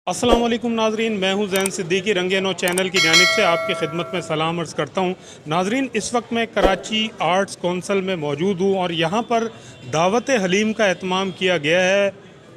अस्सलाम वालेकुम नाजरीन, मैं हूं ज़ैन सिद्दीकी। रंगे नो चैनल की जानिब से आपकी खिदमत में सलाम अर्ज़ करता हूं। नाजरीन, इस वक्त मैं कराची आर्ट्स कौंसल में मौजूद हूं और यहां पर दावत हलीम का एहतमाम किया गया है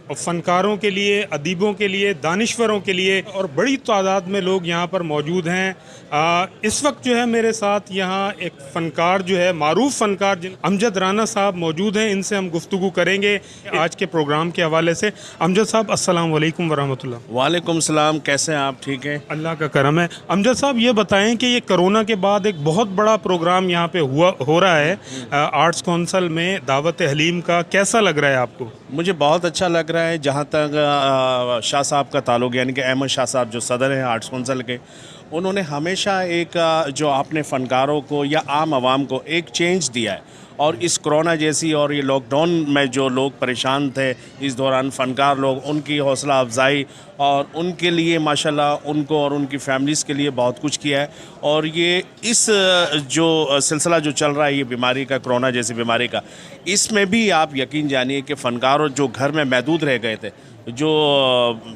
और फ़नकारों के लिए, अदीबों के लिए, दानिश्वरों के लिए, और बड़ी तादाद में लोग यहां पर मौजूद हैं। इस वक्त जो है मेरे साथ यहां एक फ़नकार जो है, मारूफ फ़नकार अमजद राना साहब मौजूद हैं। इनसे हम गुफ्तगू करेंगे आज के प्रोग्राम के हवाले से। अमजद साहब, अस्सलाम वालेकुम वरहमतुल्लाह। वालेकुम सलाम। कैसे हैं आप? ठीक हैं? अल्लाह का करम है। अमजद साहब, ये बताएं कि ये कोरोना के बाद एक बहुत बड़ा प्रोग्राम यहाँ पे हो रहा है आर्ट्स कौंसल में दावत हलीम का, कैसा लग रहा है आपको? मुझे बहुत अच्छा लग रहा है। जहाँ तक शाह साहब का ताल्लुक़, यानी कि अहमद शाह साहब जो सदर हैं आर्ट्स कौंसल के, उन्होंने हमेशा एक जो अपने फ़नकारों को या आम आवाम को एक चेंज दिया है। और इस कोरोना जैसी और ये लॉकडाउन में जो लोग परेशान थे इस दौरान, फ़नकार लोग, उनकी हौसला अफजाई और उनके लिए माशाल्लाह उनको और उनकी फैमिलीज़ के लिए बहुत कुछ किया है। और ये इस जो सिलसिला जो चल रहा है ये बीमारी का, कोरोना जैसी बीमारी का, इसमें भी आप यकीन जानिए कि फ़नकार जो घर में महदूद रह गए थे, जो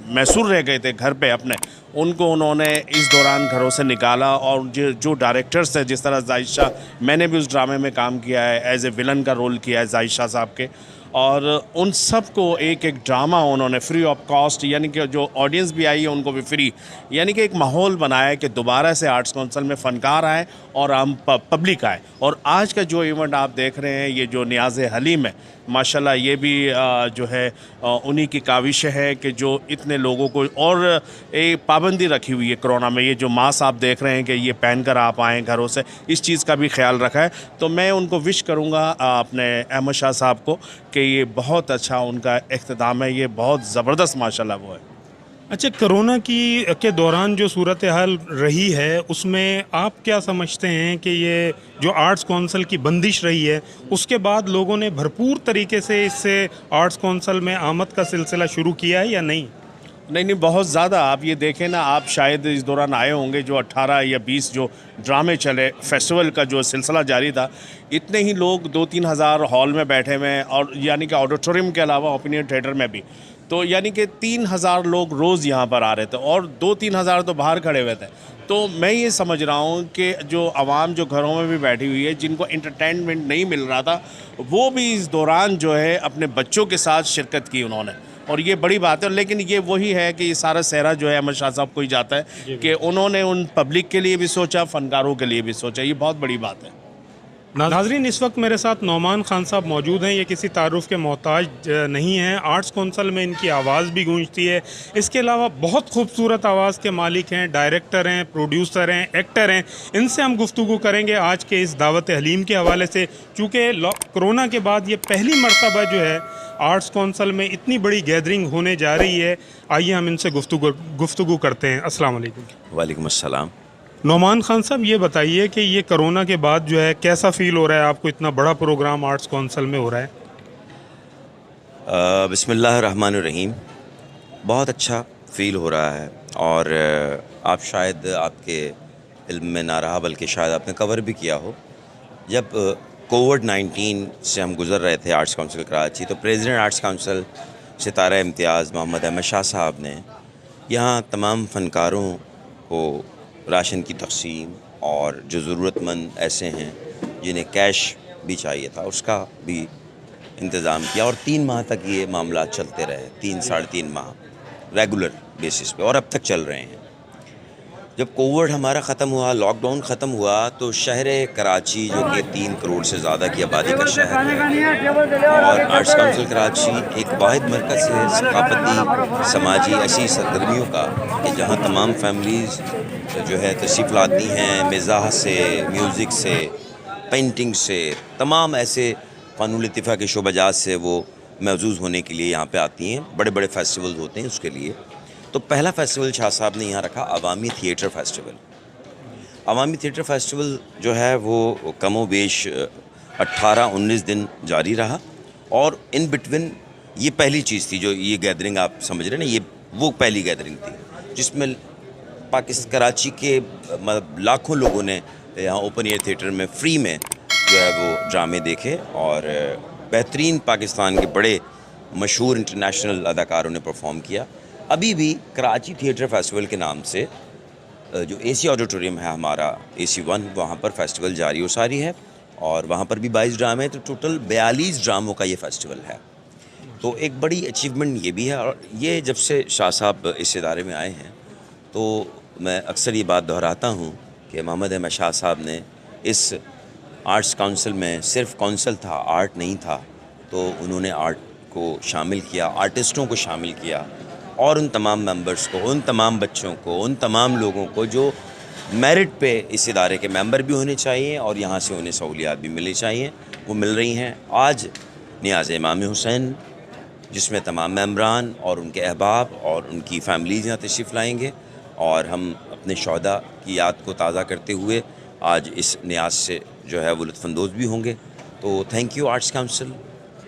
मैसूर रह गए थे घर पे अपने, उनको उन्होंने इस दौरान घरों से निकाला। और जो डायरेक्टर्स थे, जिस तरह जाहिद शाह, मैंने भी उस ड्रामे में काम किया है, एज ए विलन का रोल किया है जाहिद शाह साहब के, और उन सब को एक एक ड्रामा उन्होंने फ्री ऑफ कॉस्ट, यानी कि जो ऑडियंस भी आई है उनको भी फ्री, यानी कि एक माहौल बनाया कि दोबारा से आर्ट्स कौंसल में फ़नकार आए और आम पब्लिक आए। और आज का जो इवेंट आप देख रहे हैं, ये जो नियाज़ हलीम है, माशाल्लाह ये भी जो है उन्हीं की काविश है कि जो इतने लोगों को, और एक पाबंदी रखी हुई है कोरोना में, ये जो मास्क आप देख रहे हैं कि ये पहन कर आप आएँ घरों से, इस चीज़ का भी ख्याल रखा है। तो मैं उनको विश करूँगा अपने अहमद शाह साहब को कि ये बहुत अच्छा उनका इख्तिताम है, ये बहुत ज़बरदस्त माशाल्लाह वो है। अच्छा, कोरोना के दौरान जो सूरत हाल रही है उसमें आप क्या समझते हैं कि ये जो आर्ट्स कौंसल की बंदिश रही है, उसके बाद लोगों ने भरपूर तरीके से इससे आर्ट्स कौंसल में आमद का सिलसिला शुरू किया है या नहीं? नहीं, बहुत ज़्यादा। आप ये देखें ना, आप शायद इस दौरान आए होंगे, जो 18 या 20 जो ड्रामे चले, फेस्टिवल का जो सिलसिला जारी था, इतने ही लोग 2-3 हज़ार हॉल में बैठे हुए हैं, और यानी कि ऑडिटोरियम के अलावा ओपिनियन थिएटर में भी, तो यानी कि 3,000 लोग रोज़ यहाँ पर आ रहे थे, और 2-3 हज़ार तो बाहर खड़े हुए थे। तो मैं ये समझ रहा हूँ कि जो आवाम जो घरों में भी बैठी हुई है, जिनको इंटरटेनमेंट नहीं मिल रहा था, वो भी इस दौरान जो है अपने बच्चों के साथ शिरकत की उन्होंने, और ये बड़ी बात है। लेकिन ये वही है कि ये सारा सेहरा जो है अहमद शाह साहब को ही जाता है कि उन्होंने उन पब्लिक के लिए भी सोचा, फ़नकारों के लिए भी सोचा। ये बहुत बड़ी बात है। नाजरीन, इस वक्त मेरे साथ नौमान खान साहब मौजूद हैं। ये किसी तारुफ के मोहताज नहीं हैं। आर्ट्स कौंसल में इनकी आवाज़ भी गूंजती है। इसके अलावा बहुत खूबसूरत आवाज़ के मालिक हैं, डायरेक्टर हैं, प्रोड्यूसर हैं, एक्टर हैं। इनसे हम गुफ्तगू करेंगे आज के इस दावत हलीम के हवाले से। चूँकि कोरोना के बाद ये पहली मरतबा जो है आर्ट्स कौंसल में इतनी बड़ी गैदरिंग होने जा रही है। आइए हम इनसे गुफ्तगू करते हैं। अस्सलाम वालेकुम। वालेकुम अस्सलाम। नौमान खान साहब, ये बताइए कि ये कोरोना के बाद जो है कैसा फ़ील हो रहा है आपको? इतना बड़ा प्रोग्राम आर्ट्स कौंसल में हो रहा है। बिस्मिल्लाहिर्रहमानिर्रहीम। बहुत अच्छा फ़ील हो रहा है, और आप शायद आपके इल्म में ना रहा, बल्कि शायद आपने कवर भी किया हो। जब कोविड-19 से हम गुज़र रहे थे आर्ट्स काउंसिल कराची, तो प्रेसिडेंट आर्ट्स काउंसिल सितारा इम्तियाज़ मोहम्मद अहमद शाह साहब ने यहाँ तमाम फ़नकारों को राशन की तक़सीम, और जो ज़रूरतमंद ऐसे हैं जिन्हें कैश भी चाहिए था, उसका भी इंतज़ाम किया। और 3 माह तक ये मामला चलते रहे, 3-3.5 माह रेगुलर बेसिस पे, और अब तक चल रहे हैं। जब कोविड हमारा ख़त्म हुआ, लॉकडाउन ख़त्म हुआ, तो शहर कराची, जो कि 3 करोड़ से ज़्यादा की आबादी का शहर है, और आर्ट्स काउंसिल कराची एक वाहिद मरकज़ है सकाफ़ती समाजी ऐसी सरगर्मियों का, कि जहाँ तमाम फैमिलीज़ जो है तशरीफ़ लाती हैं, मिज़ाह से, म्यूज़िक से, पेंटिंग से, तमाम ऐसे फ़नूल लतीफ़ा के शोबाजात से वो महज़ूज़ होने के लिए यहाँ पे आती हैं। बड़े बड़े फेस्टिवल्स होते हैं उसके लिए। तो पहला फेस्टिवल शाह साहब ने यहाँ रखा, अवामी थिएटर फेस्टिवल। अवामी थिएटर फेस्टिवल जो है वो कमो बेश 18-19 दिन जारी रहा, और इन बिटवीन ये पहली चीज़ थी, जो ये गैदरिंग आप समझ रहे हैं ना, ये वो पहली गैदरिंग थी जिसमें कराची के लाखों लोगों ने यहाँ ओपन एयर थिएटर में फ्री में जो है वो ड्रामे देखे, और बेहतरीन पाकिस्तान के बड़े मशहूर इंटरनेशनल अदाकारों ने परफॉर्म किया। अभी भी कराची थिएटर फेस्टिवल के नाम से जो एसी ऑडिटोरियम है हमारा AC1, वहाँ पर फेस्टिवल जारी और सारी है, और वहाँ पर भी 22 ड्रामे, तो टोटल 42 ड्रामों का ये फेस्टिवल है। तो एक बड़ी अचीवमेंट ये भी है। और ये जब से शाह साहब इस इदारे में आए हैं तो मैं अक्सर ये बात दोहराता हूँ कि मोहम्मद अहमद शाह साहब ने इस आर्ट्स काउंसिल में सिर्फ काउंसिल था, आर्ट नहीं था, तो उन्होंने आर्ट को शामिल किया, आर्टिस्टों को शामिल किया, और उन तमाम मेंबर्स को, उन तमाम बच्चों को, उन तमाम लोगों को जो मेरिट पे इस इदारे के मेंबर भी होने चाहिए और यहाँ से उन्हें सहूलियात भी मिलनी चाहिए, वो मिल रही हैं। आज नियाज़ इमाम हुसैन, जिसमें तमाम मेंबरान और उनके अहबाब और उनकी फैमिलीज़ यहाँ तशरीफ़ लाएंगे, और हम अपने शौहदा की याद को ताज़ा करते हुए आज इस न्याज से जो है वो लुत्फ़अंदोज़ भी होंगे। तो थैंक यू आर्ट्स काउंसिल,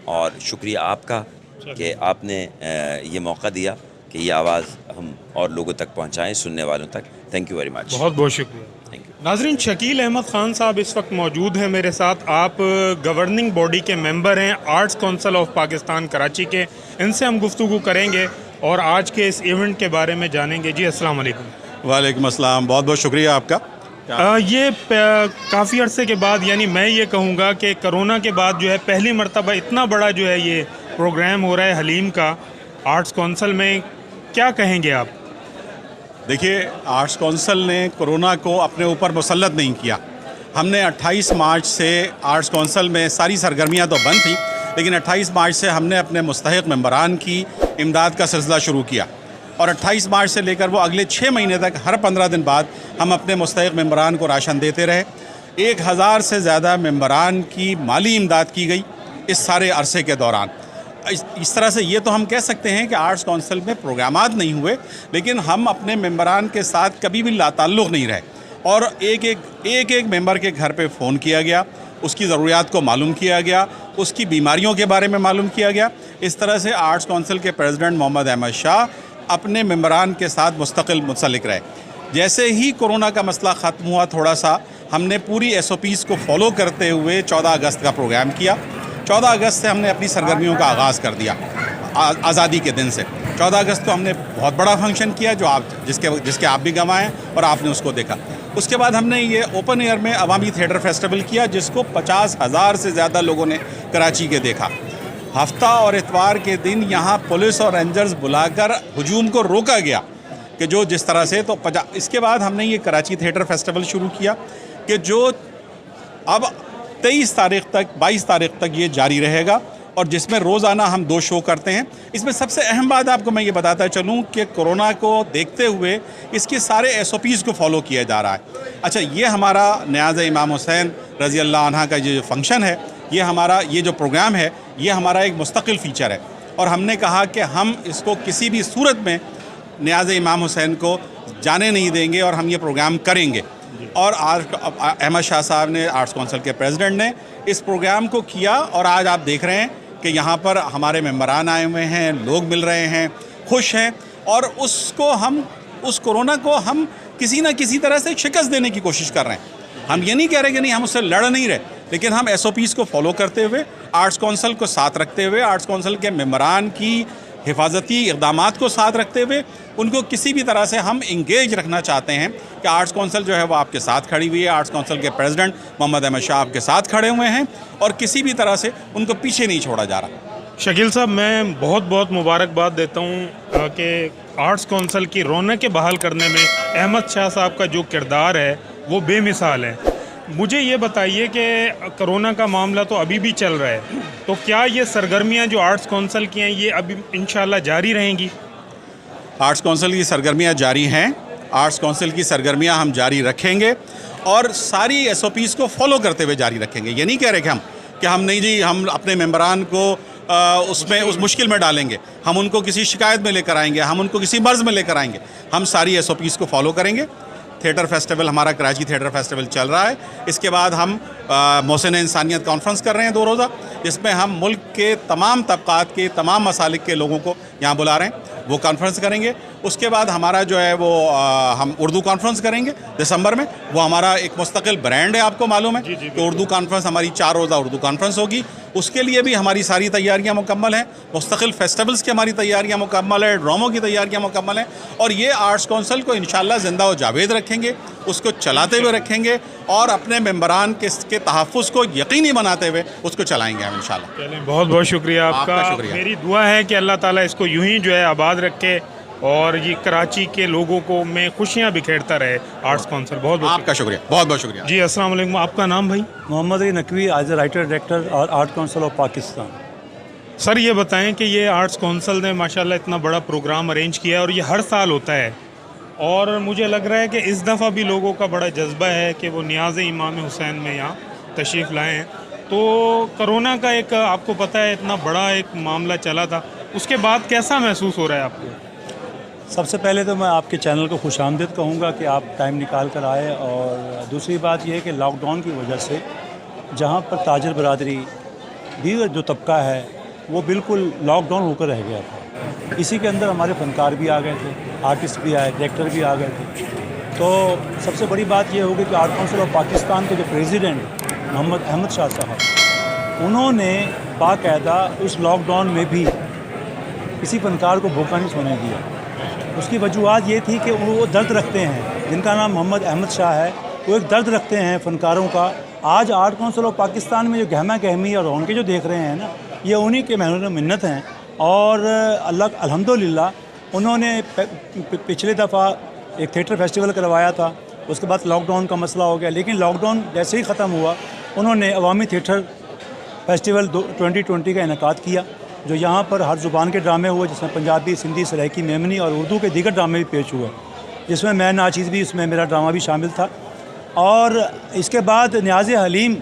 और शुक्रिया आपका कि आपने ये मौका दिया कि ये आवाज़ हम और लोगों तक पहुँचाएँ, सुनने वालों तक। Thank you very much. बहुत बहुत शुक्रिया। Thank you. नाजरीन, शकील अहमद ख़ान साहब इस वक्त मौजूद हैं मेरे साथ। आप गवर्निंग बॉडी के मेंबर हैं arts council of Pakistan Karachi के। इनसे हम गुफ्तगू करेंगे और आज के इस इवेंट के बारे में जानेंगे। जी अस्सलाम वालेकुम। वालेकुम अस्सलाम, बहुत बहुत शुक्रिया आपका। ये काफ़ी अरसे के बाद, यानी मैं ये कहूँगा कि कोरोना के बाद जो है पहली मर्तबा इतना बड़ा जो है ये प्रोग्राम हो रहा है हलीम का आर्ट्स काउंसिल में, क्या कहेंगे आप? देखिए, आर्ट्स काउंसिल ने कोरोना को अपने ऊपर मुसल्लत नहीं किया। हमने 28 मार्च से आर्ट्स काउंसिल में सारी सरगर्मियां तो बंद थी, लेकिन 28 मार्च से हमने अपने मुस्तहिक मेंबरान की इमदाद का सिलसिला शुरू किया, और 28 मार्च से लेकर वो अगले 6 महीने तक हर 15 दिन बाद हम अपने मुस्तहिक मेंबरान को राशन देते रहे। 1000 से ज़्यादा मेंबरान की माली इमदाद की गई इस सारे अरसे के दौरान। इस तरह से ये तो हम कह सकते हैं कि आर्ट्स काउंसिल में प्रोग्रामात नहीं हुए, लेकिन हम अपने मेंबरान के साथ कभी भी लाताल्लुक़ नहीं रहे, और एक एक मेंबर के घर पे फ़ोन किया गया, उसकी ज़रूरियात को मालूम किया गया, उसकी बीमारियों के बारे में मालूम किया गया। इस तरह से आर्ट्स काउंसिल के प्रेसिडेंट मोहम्मद अहमद शाह अपने मेंबरान के साथ मुस्तकिल मुतसल्लिक रहे। जैसे ही कोरोना का मसला ख़त्म हुआ, थोड़ा सा हमने पूरी SOPs को फॉलो करते हुए 14 अगस्त का प्रोग्राम किया। 14 अगस्त से हमने अपनी सरगर्मियों का आगाज़ कर दिया। आज़ादी के दिन से 14 अगस्त को हमने बहुत बड़ा फंक्शन किया, जो आप जिसके आप भी गवाएँ और आपने उसको देखा। उसके बाद हमने ये ओपन एयर में अवामी थिएटर फेस्टिवल किया, जिसको 50,000 से ज़्यादा लोगों ने कराची के देखा। हफ्ता और इतवार के दिन यहाँ पुलिस और रेंजर्स बुलाकर हुजूम को रोका गया कि जो जिस तरह से तो इसके बाद हमने ये कराची थिएटर फेस्टिवल शुरू किया कि जो अब 23 तारीख तक 22 तारीख तक ये जारी रहेगा, और जिसमें रोज़ाना हम 2 शो करते हैं। इसमें सबसे अहम बात आपको मैं ये बताता चलूँ कि कोरोना को देखते हुए इसके सारे SOPs को फॉलो किया जा रहा है। अच्छा, ये हमारा नियाज़ इमाम हुसैन रज़ी अल्लाह अन्हा का जो फंक्शन है, ये जो प्रोग्राम है, ये हमारा एक मुस्तकिल फ़ीचर है, और हमने कहा कि हम इसको किसी भी सूरत में नियाज़ इमाम हुसैन को जाने नहीं देंगे, और हम ये प्रोग्राम करेंगे। और आज अहमद शाह साहब ने, आर्ट्स काउंसिल के प्रेसिडेंट ने, इस प्रोग्राम को किया, और आज आप देख रहे हैं कि यहाँ पर हमारे मेंबरान आए हुए हैं, लोग मिल रहे हैं, खुश हैं, और उस कोरोना को हम किसी न किसी तरह से शिकस्त देने की कोशिश कर रहे हैं। हम ये नहीं कह रहे कि नहीं, हम उससे लड़ नहीं रहे, लेकिन हम SOPs को फॉलो करते हुए, आर्ट्स काउंसिल को साथ रखते हुए, आर्ट्स काउंसिल के मेंबरान की हिफाजती इक़दामात को साथ रखते हुए, उनको किसी भी तरह से हम इंगेज रखना चाहते हैं कि आर्ट्स काउंसिल जो है वो आपके साथ खड़ी हुई है। आर्ट्स काउंसिल के प्रेसिडेंट मोहम्मद अहमद शाह आपके साथ खड़े हुए हैं, और किसी भी तरह से उनको पीछे नहीं छोड़ा जा रहा। शकील साहब, मैं बहुत बहुत मुबारकबाद देता हूँ कि आर्ट्स काउंसिल की रौनक बहाल करने में अहमद शाह साहब का जो किरदार है वो बेमिसाल है। मुझे ये बताइए कि कोरोना का मामला तो अभी भी चल रहा है, तो क्या ये सरगर्मियाँ जो आर्ट्स काउंसिल की हैं ये अभी इंशाल्लाह जारी रहेंगी? आर्ट्स काउंसिल की सरगर्मियाँ जारी हैं, आर्ट्स काउंसिल की सरगर्मियाँ हम जारी रखेंगे, और सारी SOPs को फॉलो करते हुए जारी रखेंगे। ये नहीं कह रहे कि हम नहीं जी, हम अपने मेंबरान को उस मुश्किल में डालेंगे, हम उनको किसी शिकायत में लेकर आएंगे, हम उनको किसी मर्ज़ में लेकर आएंगे। हम सारी SOPs को फॉलो करेंगे। थिएटर फेस्टिवल, हमारा कराची थिएटर फेस्टिवल चल रहा है। इसके बाद हम मोहसिन इंसानियत कॉन्फ्रेंस कर रहे हैं 2 रोज़ा, जिसमें हम मुल्क के तमाम तबक़ात के, तमाम मसालिक के लोगों को यहाँ बुला रहे हैं। वो कॉन्फ्रेंस करेंगे। उसके बाद हमारा जो है वो हम उर्दू कॉन्फ्रेंस करेंगे दिसंबर में। वो हमारा एक मुस्तकिल ब्रांड है, आपको मालूम है कि उर्दू कॉन्फ्रेंस हमारी 4 रोज़ा उर्दू कॉन्फ्रेंस होगी। उसके लिए भी हमारी सारी तैयारियां मुकम्मल हैं। मुस्तकिल फेस्टिवल्स की हमारी तैयारियां मुकम्मल है, ड्रामों की तैयारियां मुकम्मल हैं। और ये आर्ट्स कौंसल को इंशाल्लाह ज़िंदा व जावेद रखेंगे, उसको चलाते हुए रखेंगे और अपने मेंबरान के तहफ़्फ़ुज़ को यकीनी बनाते हुए उसको चलाएँगे हम इंशाल्लाह। चलें, बहुत बहुत शुक्रिया आपका। शुक्रिया। मेरी दुआ है कि अल्लाह ताला इसको यूं ही जो है आबाद रखे और ये कराची के लोगों को में खुशियाँ बिखेरता रहे आर्ट्स कौंसल। बहुत बहुत आपका शुक्रिया, बहुत बहुत शुक्रिया। जी, अस्सलाम वालेकुम। आपका नाम भाई? Mohammad Ali Naqvi, as a writer director और art council of Pakistan. Sir ये बताएं कि ये आर्ट्स कौंसल ने माशाल्लाह इतना बड़ा प्रोग्राम अरेंज किया है और ये हर साल होता है, और मुझे लग रहा है कि इस दफ़ा भी लोगों का बड़ा जज्बा है कि वो नियाज़ इमाम हुसैन में यहाँ तशरीफ़ लाएँ हैं। तो कोरोना का एक आपको पता है इतना बड़ा एक मामला चला था, उसके बाद कैसा महसूस हो रहा है आपको? सबसे पहले तो मैं आपके चैनल को खुशामदीद कहूँगा कि आप टाइम निकाल कर आए, और दूसरी बात यह है कि लॉकडाउन की वजह से जहाँ पर ताजर बरादरी दीगर जो तबका है वो बिल्कुल लॉकडाउन होकर रह गया था। इसी के अंदर हमारे फ़नकार भी आ गए थे, आर्टिस्ट भी आए, डायरेक्टर भी आ गए थे। तो सबसे बड़ी बात यह होगी कि आर्ट काउंसिल ऑफ पाकिस्तान के जो प्रेसिडेंट मोहम्मद अहमद शाह साहब, उन्होंने बाकायदा उस लॉकडाउन में भी किसी फ़नकार को भूखा नहीं सोने दिया। उसकी वजूहत ये थी कि वो दर्द रखते हैं, जिनका नाम मोहम्मद अहमद शाह है, वो एक दर्द रखते हैं फ़नकारों का। आज आर्ट काउंसिल ऑफ पाकिस्तान में जो गहमा गहमी और रौनकें जो देख रहे हैं ना, ये उन्हीं के मेहनत मिन्नत हैं। और अल्लाह अल्हम्दुलिल्लाह उन्होंने पिछले दफ़ा एक थिएटर फेस्टिवल करवाया था, उसके बाद लॉकडाउन का मसला हो गया, लेकिन लॉकडाउन जैसे ही ख़त्म हुआ उन्होंने अवामी थिएटर फेस्टिवल 2020 का इनेकाद किया, जो यहाँ पर हर ज़ुबान के ड्रामे हुए, जिसमें पंजाबी, सिंधी, सराइकी, मेमनी और उर्दू के दीगर ड्रामे भी पेश हुए, जिसमें मैं नाचीज़ भी, उसमें मेरा ड्रामा भी शामिल था। और इसके बाद नियाज़ हलीम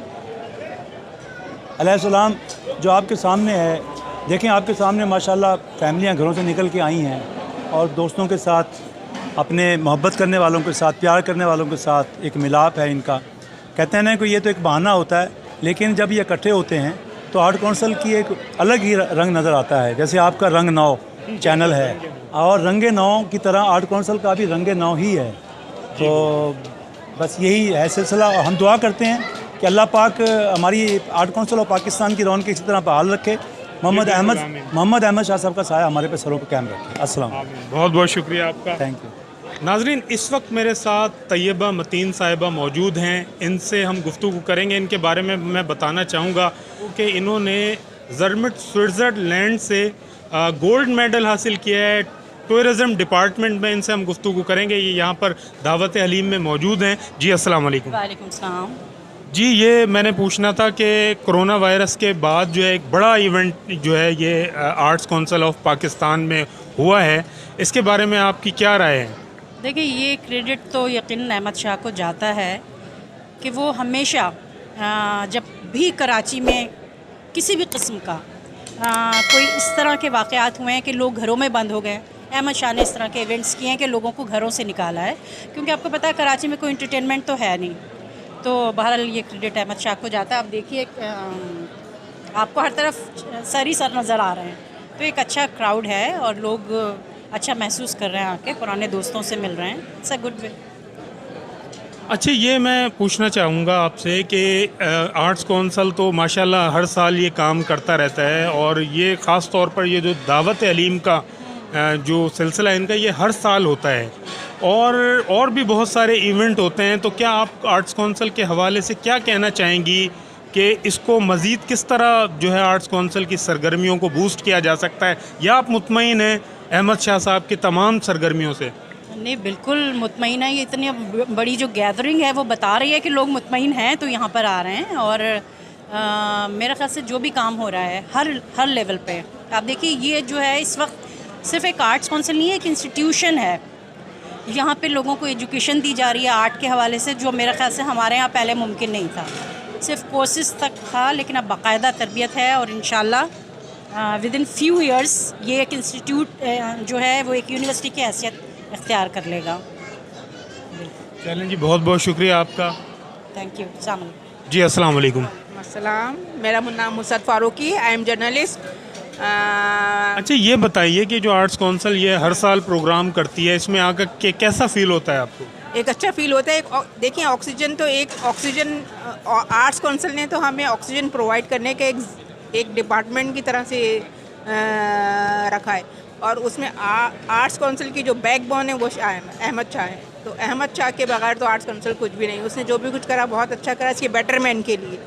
अलैहिस्सलाम जो आपके सामने है, देखें आपके सामने माशाल्लाह फैमिलियाँ घरों से निकल के आई हैं और दोस्तों के साथ, अपने मोहब्बत करने वालों के साथ, प्यार करने वालों के साथ एक मिलाप है इनका। कहते हैं ना कि ये तो एक बहाना होता है, लेकिन जब ये इकट्ठे होते हैं तो आर्ट काउंसिल की एक अलग ही रंग नज़र आता है। जैसे आपका रंग नौ चैनल है, और रंगे नौ की तरह आर्ट काउंसिल का भी रंगे नौ ही है। तो बस यही है सिलसिला। हम दुआ करते हैं कि अल्लाह पाक हमारी आर्ट काउंसिल ऑफ पाकिस्तान की रौनक इसी तरह बहाल रखे। मोहम्मद अहमद शाह साहब का साया हमारे पे सरों पर कायम रखे। अस्सलाम। बहुत बहुत शुक्रिया आपका। Thank you. नाजरीन, इस वक्त मेरे साथ तैयबा मतीन साहिबा मौजूद हैं, इनसे हम गुफ्तगू करेंगे। इनके बारे में मैं बताना चाहूँगा कि इन्होंने ज़र्मट स्विट्ज़रलैंड से गोल्ड मेडल हासिल किया है टूरिज़म डिपार्टमेंट में। इनसे हम गुफ्तगू करेंगे। ये यहाँ पर दावत हलीम में मौजूद हैं। जी अस्सलाम वालेकुम। वालेकुम सलाम। जी, ये मैंने पूछना था कि कोरोना वायरस के बाद जो है एक बड़ा इवेंट जो है ये आर्ट्स काउंसिल ऑफ पाकिस्तान में हुआ है, इसके बारे में आपकी क्या राय है? देखिए, ये क्रेडिट तो यकीनन अहमद शाह को जाता है कि वो हमेशा जब भी कराची में किसी भी किस्म का कोई इस तरह के वाक़यात हुए हैं कि लोग घरों में बंद हो गए, अहमद शाह ने इस तरह के इवेंट्स किए हैं कि लोगों को घरों से निकाला है। क्योंकि आपको पता है कराची में कोई इंटरटेनमेंट तो है नहीं, तो बहरहाल ये क्रेडिट अहमद शाह को जाता है। आप देखिए, आपको हर तरफ सर ही सर नज़र आ रहे हैं, तो एक अच्छा क्राउड है और लोग अच्छा महसूस कर रहे हैं, आके पुराने दोस्तों से मिल रहे हैं। It's a good way. अच्छा, ये मैं पूछना चाहूँगा आपसे कि आर्ट्स काउंसिल तो माशाल्लाह हर साल ये काम करता रहता है, और ये ख़ास तौर पर ये जो दावत हलीम का जो सिलसिला इनका ये हर साल होता है, और भी बहुत सारे इवेंट होते हैं। तो क्या आप आर्ट्स काउंसिल के हवाले से क्या कहना चाहेंगी कि इसको मज़ीद किस तरह जो है आर्ट्स काउंसिल की सरगर्मियों को बूस्ट किया जा सकता है, या आप मुतमईन हैं अहमद शाह साहब की तमाम सरगर्मियों से? नहीं, बिल्कुल मुतमईन है। ये इतनी बड़ी जो गैदरिंग है वो बता रही है कि लोग मुतमईन हैं, तो यहाँ पर आ रहे हैं। और मेरे ख्याल से जो भी काम हो रहा है हर लेवल पे, आप देखिए, ये जो है इस वक्त सिर्फ एक आर्ट्स काउंसिल नहीं है, एक इंस्टीट्यूशन है। यहाँ पे लोगों को एजुकेशन दी जा रही है आर्ट के हवाले से, जो मेरे ख्याल से हमारे यहाँ पहले मुमकिन नहीं था। सिर्फ कोर्सेज तक था, लेकिन अब बाकायदा तरबियत है, और इंशाल्लाह विद इन फ्यू ईयर्स ये एक इंस्टीट्यूट जो है वो एक यूनिवर्सिटी की हैसियत इख्तियार कर लेगा। चलें जी, बहुत बहुत शुक्रिया आपका। Thank you. अस्सलाम वालेकुम। जी अस्सलाम वालेकुम। अस्सलाम। मेरा नाम मुसद फारूकी, आई एम जर्नलिस्ट, अच्छा ये बताइए कि जो आर्ट्स काउंसिल ये हर साल प्रोग्राम करती है, इसमें आकर के कैसा फील होता है आपको? एक अच्छा फील होता है। देखिए ऑक्सीजन तो आर्ट्स काउंसिल ने तो हमें ऑक्सीजन प्रोवाइड करने के एक डिपार्टमेंट की तरह से रखा है, और उसमें आर्ट्स काउंसिल की जो बैकबोन है वो अहमद शाह है। तो अहमद शाह के बगैर तो आर्ट्स काउंसिल कुछ भी नहीं। उसने जो भी कुछ करा बहुत अच्छा करा इसके बेटरमेंट के लिए,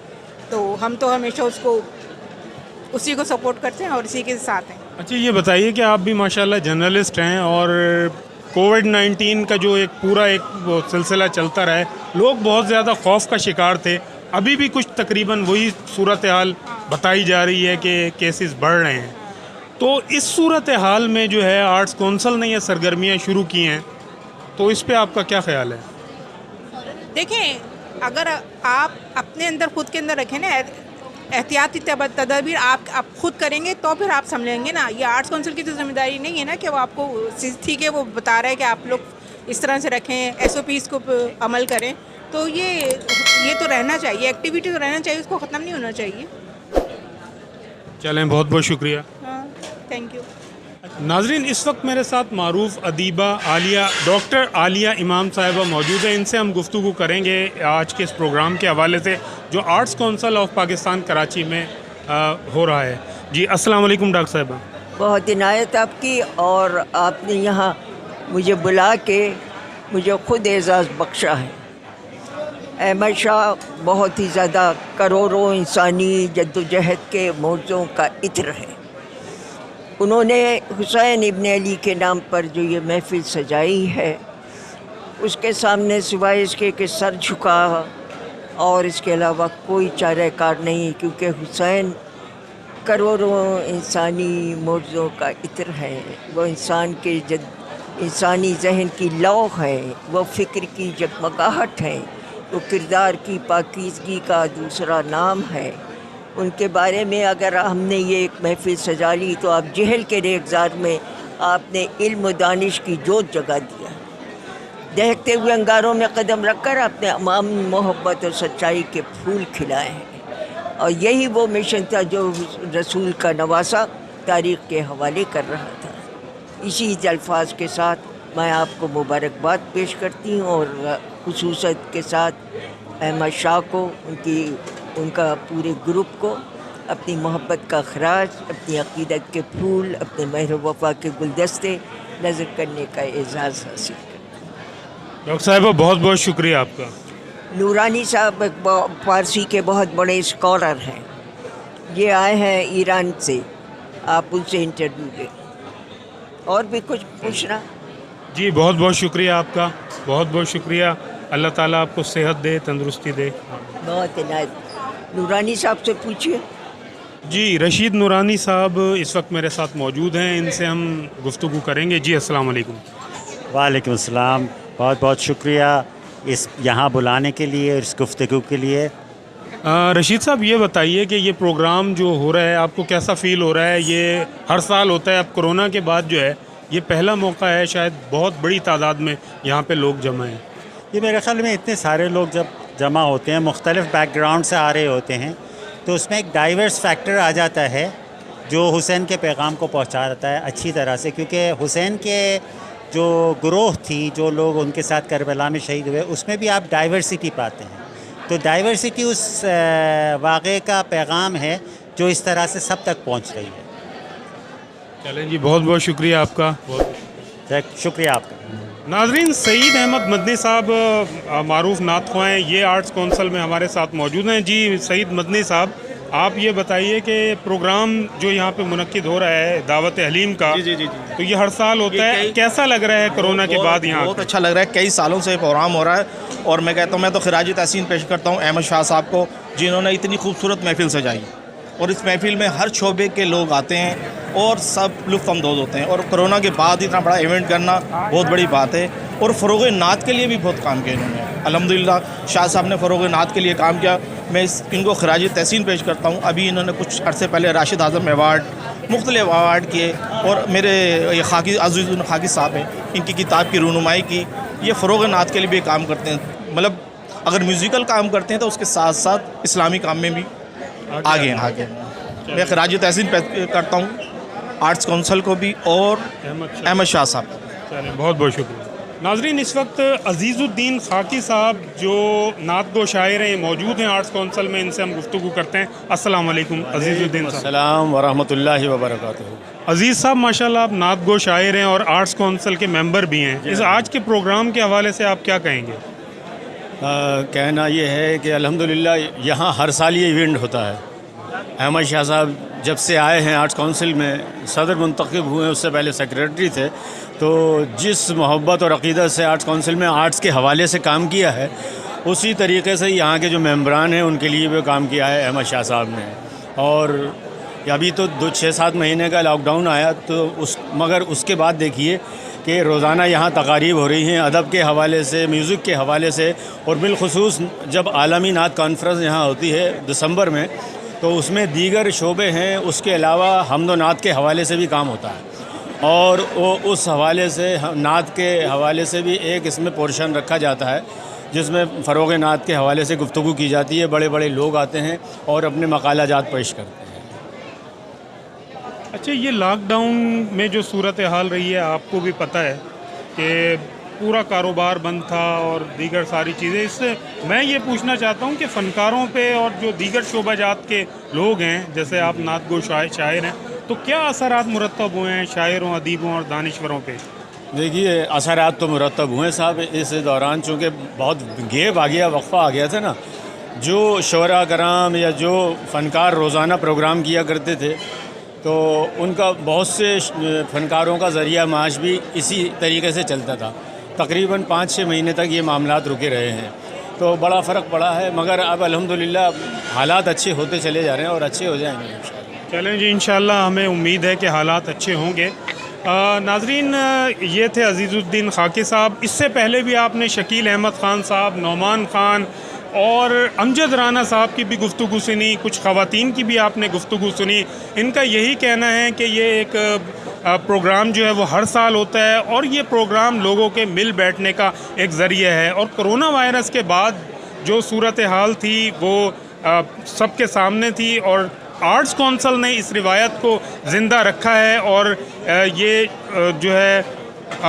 तो हम तो हमेशा उसी को सपोर्ट करते हैं और इसी के साथ हैं। अच्छा ये बताइए कि आप भी माशाल्लाह जर्नलिस्ट हैं और कोविड-19 का जो एक पूरा एक वो सिलसिला चलता रहा है, लोग बहुत ज़्यादा खौफ का शिकार थे। अभी भी कुछ तकरीबन वही सूरत हाल बताई जा रही है कि केसेस बढ़ रहे हैं। तो इस सूरत हाल में जो है आर्ट्स काउंसिल ने ये सरगर्मियाँ शुरू की हैं, तो इस पे आपका क्या ख्याल है? देखिए, अगर आप अपने अंदर खुद के अंदर रखें ना एहतियाती तदबीर आप खुद करेंगे तो फिर आप समझेंगे ना। ये आर्ट्स काउंसिल की तो जिम्मेदारी नहीं है ना कि वो आपको, ठीक है वो बता रहा है कि आप लोग इस तरह से रखें, SOPs को अमल करें, तो ये तो रहना चाहिए, एक्टिविटी तो रहना चाहिए, उसको ख़त्म नहीं होना चाहिए। चलें, बहुत बहुत शुक्रिया। हाँ, थैंक यू। नाजरीन, इस वक्त मेरे साथ मारूफ अदीबा डॉक्टर आलिया इमाम साहिबा मौजूद है। इनसे हम गुफ्तगू करेंगे आज के इस प्रोग्राम के हवाले से जो arts council of Pakistan Karachi में हो रहा है। जी अस्सलाम वालेकुम डॉक्टर साहिबा। बहुत इनायत आपकी, और आपने यहाँ मुझे बुला के मुझे ख़ुद एजाज़ बख्शा है। अहमद शाह बहुत ही ज़्यादा करोड़ों इंसानी जद्दोजहद के मोर्चों का इत्र है। उन्होंने हुसैन इब्न अली के नाम पर जो ये महफ़िल सजाई है, उसके सामने सिवाय इसके कि सर झुका और इसके अलावा कोई चाराकार नहीं, क्योंकि हुसैन करोड़ों इंसानी मोर्चों का इत्र है। वो इंसानी जहन की लौ है, वो फ़िक्र की जगमगाहट है, वो किरदार की पाकीज़गी का दूसरा नाम है। उनके बारे में अगर हमने ये एक महफ़िल सजा ली तो आप जहल के रेगज़ार में आपने इल्म दानिश की जोत जगा दिया। दहकते हुए अंगारों में कदम रखकर आपने अमाम मोहब्बत और सच्चाई के फूल खिलाए हैं, और यही वो मिशन था जो रसूल का नवासा तारीख़ के हवाले कर रहा था। इसी अल्फाज के साथ मैं आपको मुबारकबाद पेश करती हूँ, और खुसूसत के साथ अहमद शाह को, उनका पूरे ग्रुप को अपनी मोहब्बत का खराज, अपनी अक़ीदत के फूल, अपने मेहर वफ़ा के गुलदस्ते नज़र करने का एजाज़ हासिल कर। डॉक्टर साहिबा बहुत बहुत शुक्रिया आपका। नूरानी साहब फ़ारसी के बहुत बड़े स्कॉलर हैं, ये आए हैं ईरान से, आप उनसे इंटरव्यू लें। और भी कुछ पूछना? जी बहुत बहुत शुक्रिया आपका, बहुत बहुत शुक्रिया। अल्लाह ताला आपको सेहत दे, तंदुरुस्ती दे। बहुत इनायत। नूरानी साहब से पूछिए। जी रशीद नूरानी साहब इस वक्त मेरे साथ मौजूद हैं, इनसे हम गुफ्तगू करेंगे। जी अस्सलाम वालेकुम। वालेकुम अस्सलाम। बहुत बहुत शुक्रिया इस यहाँ बुलाने के लिए और इस गुफ्तगू के लिए। रशीद साहब ये बताइए कि ये प्रोग्राम जो हो रहा है आपको कैसा फ़ील हो रहा है? ये हर साल होता है, अब कोरोना के बाद जो है ये पहला मौका है, शायद बहुत बड़ी तादाद में यहाँ पे लोग जमा हैं। ये मेरे ख़्याल में इतने सारे लोग जब जमा होते हैं, मुख्तलिफ़ बैकग्राउंड से आ रहे होते हैं, तो उसमें एक डाइवर्स फैक्टर आ जाता है जो हुसैन के पैगाम को पहुँचाता है अच्छी तरह से। क्योंकि हुसैन के जो ग्रोह थी, जो लोग उनके साथ करबला में शहीद हुए, उसमें भी आप डाइवर्सिटी पाते हैं। तो डाइवर्सिटी उस वाक़े का पैगाम है जो इस तरह से सब तक पहुँच रही है। चलें जी, बहुत बहुत शुक्रिया आपका। शुक्रिया आपका। नाजरीन, सईद अहमद मदनी साहब मारूफ नात ख्वां हैं, ये आर्ट्स काउंसिल में हमारे साथ मौजूद हैं। जी सईद मदनी साहब, आप ये बताइए कि प्रोग्राम जो यहाँ पे मुनक्किद हो रहा है दावत हलीम का, जी, तो ये हर साल होता है, कैसा लग रहा है कोरोना के बाद यहाँ? बहुत अच्छा लग रहा है, कई सालों से प्रोग्राम हो रहा है, और मैं कहता हूँ, मैं तो खिराजी तहसीन पेश करता हूँ अहमद शाह साहब को, जिन्होंने इतनी खूबसूरत महफिल सजाई। और इस महफिल में हर शोबे के लोग आते हैं और सब लुत्फ़अंदोज़ होते हैं। और कोरोना के बाद इतना बड़ा इवेंट करना बहुत बड़ी बात है। और फ़रोग़ नात के लिए भी बहुत काम किया इन्होंने, अल्हम्दुलिल्लाह। शाह साहब ने फ़रोग़ नात के लिए काम किया, मैं इनको खिराजी तहसीन पेश करता हूँ। अभी इन्होंने कुछ अर्से पहले राशिद आज़म अवार्ड, मुख्तलिफ अवार्ड किए, और मेरे ये खाकी अज़ीज़ुल खाकी साहब हैं, इनकी किताब की रूनुमाई की। ये फ़रोग़ नात के लिए भी काम करते हैं, मतलब अगर म्यूज़िकल काम करते हैं तो उसके साथ साथ इस्लामी काम में भी आगे हैं। मैं खिराजी तहसीन करता हूँ आर्ट्स काउंसिल को भी और अहमद शाह साहब को। चलिए, बहुत बहुत शुक्रिया। नाजरीन, इस वक्त अजीज़ुद्दीन खाकी साहब जो नात गो शायर हैं मौजूद हैं आर्ट्स काउंसिल में, इनसे हम गुफ्तगू करते हैं। अस्सलाम वालेकुम अजीज़ुद्दीन साहब। अस्सलाम वरहमतुल्लाहि वबरकातुहू। अजीज़ साहब, माशाल्लाह आप नात गो शायर हैं और आर्ट्स काउंसिल के मेंबर भी हैं। इस आज के प्रोग्राम के हवाले से आप क्या कहेंगे? कहना ये है कि अल्हम्दुलिल्लाह यहाँ हर साल ये इवेंट होता है। अहमद शाह साहब जब से आए हैं आर्ट्स काउंसिल में, सदर मुंतखब हुए, उससे पहले सेक्रेटरी थे, तो जिस मोहब्बत और अक़ीदत से आर्ट्स काउंसिल में आर्ट्स के हवाले से काम किया है, उसी तरीके से यहाँ के जो मेंबरान हैं उनके लिए भी काम किया है अहमद शाह साहब ने। और अभी तो 6-7 महीने का लॉकडाउन आया, तो मगर उसके बाद देखिए कि रोज़ाना यहाँ तकारीब हो रही हैं अदब के हवाले से, म्यूज़िक के हवाले से, और बिलखुसूस जब आलमी नात कॉन्फ्रेंस यहाँ होती है दिसंबर में, तो उसमें दीगर शोबे हैं, उसके अलावा हमद व नात के हवाले से भी काम होता है। और वो उस हवाले से नात के हवाले से भी एक इसमें पोर्शन रखा जाता है जिसमें फ़रोग़ नात के हवाले से गुफ्तगू की जाती है। बड़े बड़े लोग आते हैं और अपने मकाला जात पेश करते हैं। अच्छा, ये लॉकडाउन में जो सूरत हाल रही है, आपको भी पता है कि पूरा कारोबार बंद था और दीगर सारी चीज़ें। इससे मैं ये पूछना चाहता हूँ कि फ़नकारों पे और जो दीगर शोबाजात के लोग हैं, जैसे आप नात गो शायर हैं, तो क्या असरात मुरतब हुए हैं शायरों, अदीबों और दानिश्वरों पे? देखिए, असरात तो मुरतब हुए साहब इस दौरान, चूँकि बहुत गैप आ गया, वक्फ़ा आ गया था ना। जो शोरा कराम या जो फ़नकार रोज़ाना प्रोग्राम किया करते थे, तो उनका बहुत से फ़नकारों का ज़रिया माश भी इसी तरीके से चलता था। तकरीबन 5-6 महीने तक ये मामलात रुके रहे हैं, तो बड़ा फ़र्क पड़ा है। मगर अब अल्हम्दुलिल्लाह हालात अच्छे होते चले जा रहे हैं और अच्छे हो जाएंगे इंशाअल्लाह। चलें जी, इंशाअल्लाह हमें उम्मीद है कि हालात अच्छे होंगे। नाजरीन, ये थे अजीज़ुद्दीन खाकी साहब। इससे पहले भी आपने शकील अहमद ख़ान साहब, नौमान ख़ान और अमजद राना साहब की भी गुफ्तगू सुनी, कुछ ख़वातीन की भी आपने गुफ्तगू सुनी। इनका यही कहना है कि ये एक प्रोग्राम जो है वो हर साल होता है और ये प्रोग्राम लोगों के मिल बैठने का एक ज़रिया है। और कोरोना वायरस के बाद जो सूरत हाल थी वो सबके सामने थी और आर्ट्स काउंसिल ने इस रिवायत को ज़िंदा रखा है और ये जो है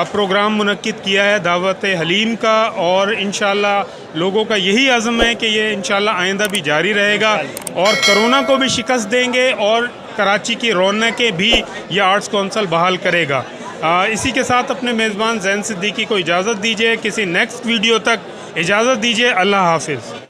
प्रोग्राम मुनक्किद किया है दावत हलीम का। और इंशाअल्लाह लोगों का यही अज़्म है कि ये इंशाअल्लाह आइंदा भी जारी रहेगा और कोरोना को भी शिकस्त देंगे और कराची की रौनकें भी ये आर्ट्स काउंसिल बहाल करेगा। इसी के साथ अपने मेज़बान ज़ैन सिद्दीकी को इजाज़त दीजिए। किसी नेक्स्ट वीडियो तक इजाज़त दीजिए। अल्लाह हाफ़िज़।